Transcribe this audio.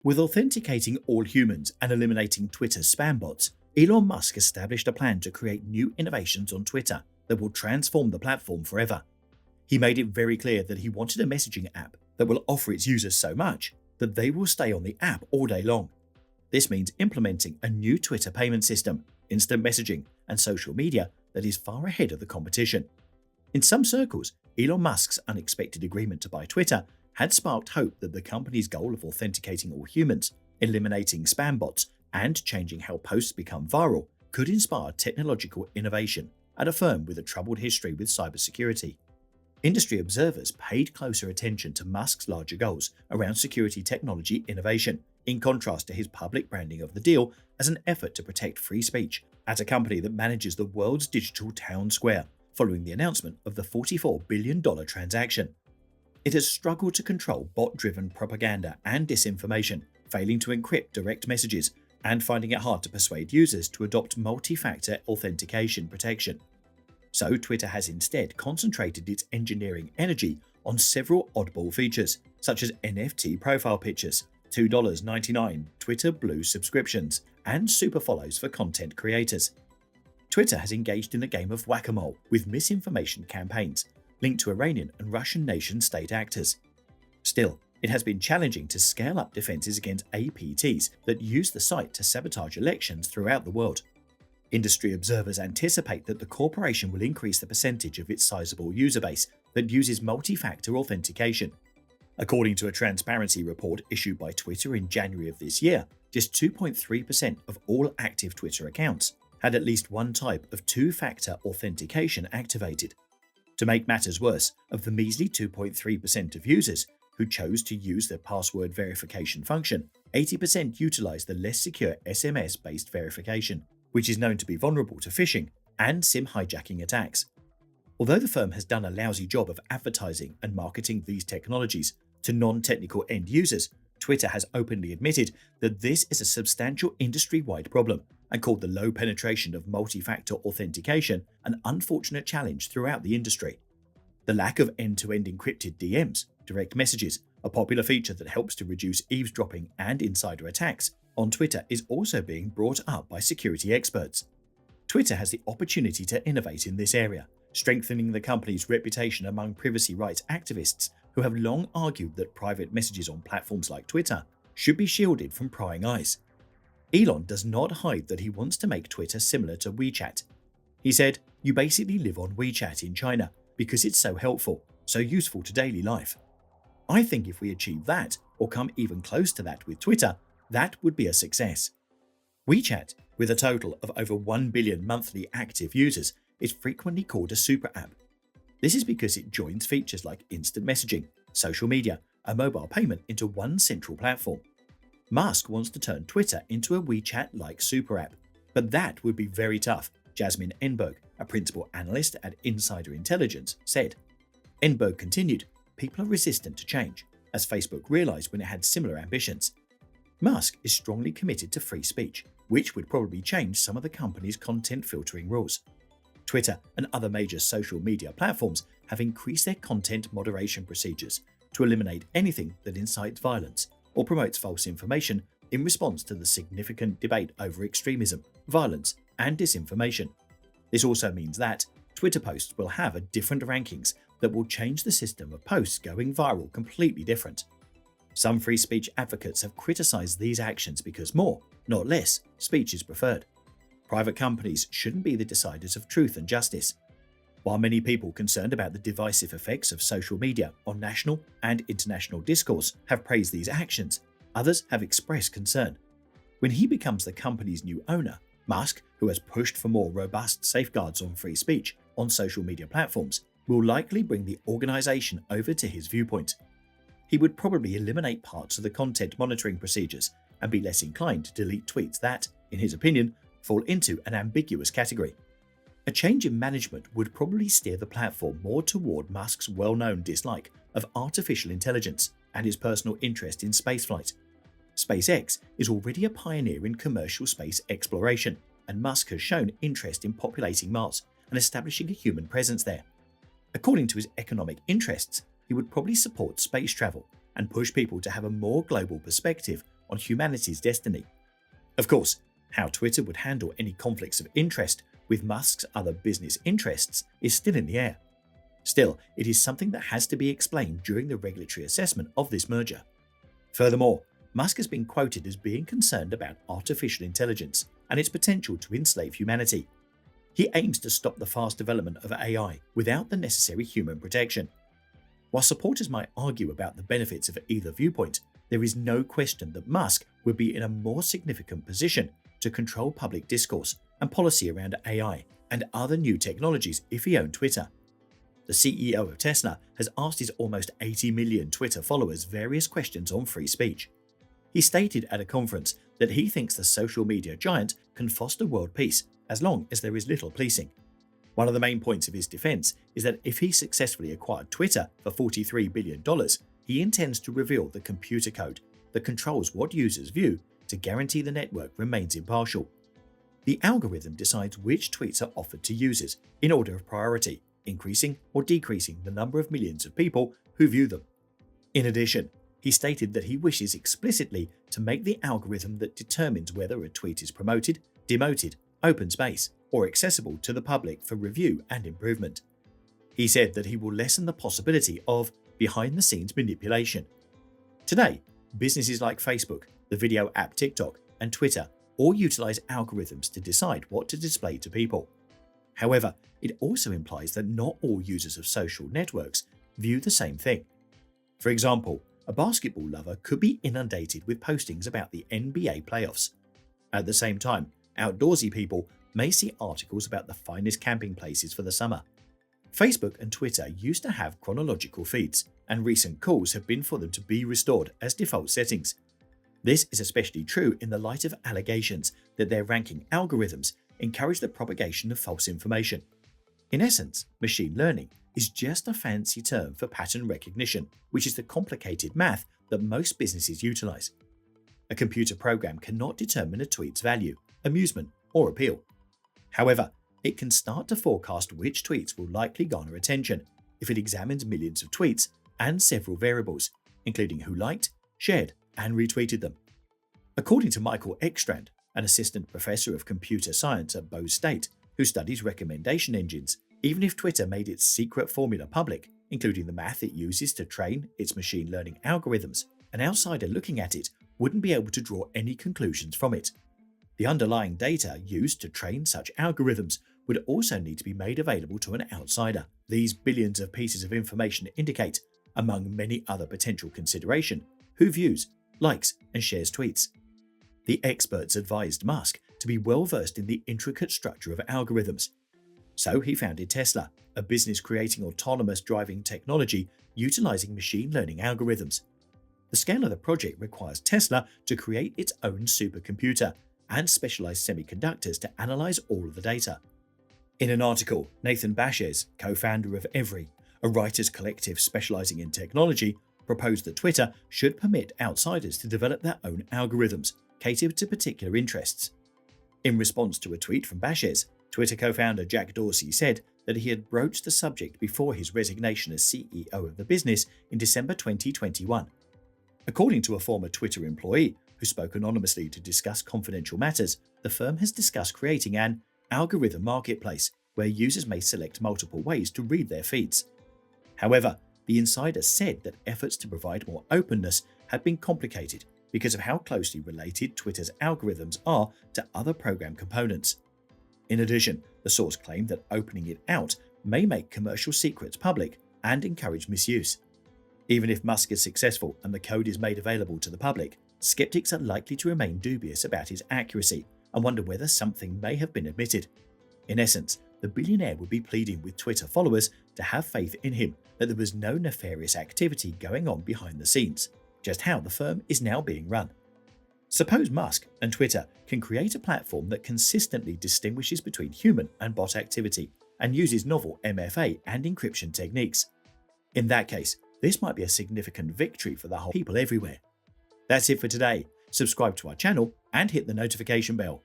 With authenticating all humans and eliminating Twitter's spam bots, Elon Musk established a plan to create new innovations on Twitter that will transform the platform forever. He made it very clear that he wanted a messaging app that will offer its users so much that they will stay on the app all day long. This means implementing a new Twitter payment system, instant messaging, and social media that is far ahead of the competition. In some circles, Elon Musk's unexpected agreement to buy Twitter had sparked hope that the company's goal of authenticating all humans, eliminating spam bots, and changing how posts become viral could inspire technological innovation at a firm with a troubled history with cybersecurity. Industry observers paid closer attention to Musk's larger goals around security technology innovation, in contrast to his public branding of the deal as an effort to protect free speech at a company that manages the world's digital town square, following the announcement of the $44 billion transaction. It has struggled to control bot-driven propaganda and disinformation, failing to encrypt direct messages, and finding it hard to persuade users to adopt multi-factor authentication protection. So Twitter has instead concentrated its engineering energy on several oddball features, such as NFT profile pictures, $2.99 Twitter Blue subscriptions, and super follows for content creators. Twitter has engaged in a game of whack-a-mole with misinformation campaigns linked to Iranian and Russian nation-state actors. Still, it has been challenging to scale up defenses against APTs that use the site to sabotage elections throughout the world. Industry observers anticipate that the corporation will increase the percentage of its sizable user base that uses multi-factor authentication. According to a transparency report issued by Twitter in January of this year, just 2.3% of all active Twitter accounts had at least one type of two-factor authentication activated. To make matters worse, of the measly 2.3% of users who chose to use the password verification function, 80% utilized the less secure SMS-based verification, which is known to be vulnerable to phishing and SIM hijacking attacks. Although the firm has done a lousy job of advertising and marketing these technologies to non-technical end users, Twitter has openly admitted that this is a substantial industry-wide problem and called the low penetration of multi-factor authentication an unfortunate challenge throughout the industry. The lack of end-to-end encrypted DMs, direct messages, a popular feature that helps to reduce eavesdropping and insider attacks on Twitter, is also being brought up by security experts. Twitter has the opportunity to innovate in this area, strengthening the company's reputation among privacy rights activists who have long argued that private messages on platforms like Twitter should be shielded from prying eyes. Elon does not hide that he wants to make Twitter similar to WeChat. He said, "You basically live on WeChat in China because it's so helpful, so useful to daily life." I think if we achieve that, or come even close to that with Twitter, that would be a success. WeChat, with a total of over 1 billion monthly active users, is frequently called a super app. This is because it joins features like instant messaging, social media, and mobile payment into one central platform. Musk wants to turn Twitter into a WeChat-like super app, but that would be very tough, Jasmine Enberg, a principal analyst at Insider Intelligence, said. Enberg continued, "People are resistant to change, as Facebook realized when it had similar ambitions. Musk is strongly committed to free speech, which would probably change some of the company's content filtering rules. Twitter and other major social media platforms have increased their content moderation procedures to eliminate anything that incites violence or promotes false information in response to the significant debate over extremism, violence, and disinformation. This also means that Twitter posts will have a different rankings that will change the system of posts going viral completely different. Some free speech advocates have criticized these actions because more, not less, speech is preferred. Private companies shouldn't be the deciders of truth and justice. While many people concerned about the divisive effects of social media on national and international discourse have praised these actions, others have expressed concern. When he becomes the company's new owner, Musk, who has pushed for more robust safeguards on free speech on social media platforms, will likely bring the organization over to his viewpoint. He would probably eliminate parts of the content monitoring procedures and be less inclined to delete tweets that, in his opinion, fall into an ambiguous category. A change in management would probably steer the platform more toward Musk's well-known dislike of artificial intelligence and his personal interest in spaceflight. SpaceX is already a pioneer in commercial space exploration, and Musk has shown interest in populating Mars and establishing a human presence there. According to his economic interests, he would probably support space travel and push people to have a more global perspective on humanity's destiny. Of course, how Twitter would handle any conflicts of interest with Musk's other business interests is still in the air. Still, it is something that has to be explained during the regulatory assessment of this merger. Furthermore, Musk has been quoted as being concerned about artificial intelligence and its potential to enslave humanity. He aims to stop the fast development of AI without the necessary human protection. While supporters might argue about the benefits of either viewpoint, there is no question that Musk would be in a more significant position to control public discourse and policy around AI and other new technologies if he owned Twitter. The CEO of Tesla has asked his almost 80 million Twitter followers various questions on free speech. He stated at a conference that he thinks the social media giant can foster world peace as long as there is little policing. One of the main points of his defense is that if he successfully acquired Twitter for $43 billion, he intends to reveal the computer code that controls what users view to guarantee the network remains impartial. The algorithm decides which tweets are offered to users in order of priority, increasing or decreasing the number of millions of people who view them. In addition, he stated that he wishes explicitly to make the algorithm that determines whether a tweet is promoted, demoted, open space, or accessible to the public for review and improvement. He said that he will lessen the possibility of behind-the-scenes manipulation. Today, businesses like Facebook, the video app TikTok, and Twitter all utilize algorithms to decide what to display to people. However, it also implies that not all users of social networks view the same thing. For example, a basketball lover could be inundated with postings about the NBA playoffs. At the same time, outdoorsy people may see articles about the finest camping places for the summer. Facebook and Twitter used to have chronological feeds, and recent calls have been for them to be restored as default settings. This is especially true in the light of allegations that their ranking algorithms encourage the propagation of false information. In essence, machine learning is just a fancy term for pattern recognition, which is the complicated math that most businesses utilize. A computer program cannot determine a tweet's value, amusement, or appeal. However, it can start to forecast which tweets will likely garner attention if it examines millions of tweets and several variables, including who liked, shared, and retweeted them. According to Michael Ekstrand, an assistant professor of computer science at Bose State, who studies recommendation engines, even if Twitter made its secret formula public, including the math it uses to train its machine learning algorithms, an outsider looking at it wouldn't be able to draw any conclusions from it. The underlying data used to train such algorithms would also need to be made available to an outsider. These billions of pieces of information indicate, among many other potential consideration, who views, likes, and shares tweets. The experts advised Musk to be well versed in the intricate structure of algorithms. So he founded Tesla, a business creating autonomous driving technology utilizing machine learning algorithms. The scale of the project requires Tesla to create its own supercomputer and specialized semiconductors to analyze all of the data. In an article, Nathan Bashes, co-founder of Every, a writers' collective specializing in technology, proposed that Twitter should permit outsiders to develop their own algorithms catered to particular interests. In response to a tweet from Bashes, Twitter co-founder Jack Dorsey said that he had broached the subject before his resignation as CEO of the business in December 2021. According to a former Twitter employee who spoke anonymously to discuss confidential matters, the firm has discussed creating an algorithm marketplace where users may select multiple ways to read their feeds. However, the insider said that efforts to provide more openness had been complicated because of how closely related Twitter's algorithms are to other program components. In addition, the source claimed that opening it out may make commercial secrets public and encourage misuse. Even if Musk is successful and the code is made available to the public, skeptics are likely to remain dubious about its accuracy and wonder whether something may have been omitted. In essence, the billionaire would be pleading with Twitter followers to have faith in him that there was no nefarious activity going on behind the scenes, just how the firm is now being run. Suppose Musk and Twitter can create a platform that consistently distinguishes between human and bot activity and uses novel MFA and encryption techniques. In that case, this might be a significant victory for the whole people everywhere. That's it for today. Subscribe to our channel and hit the notification bell.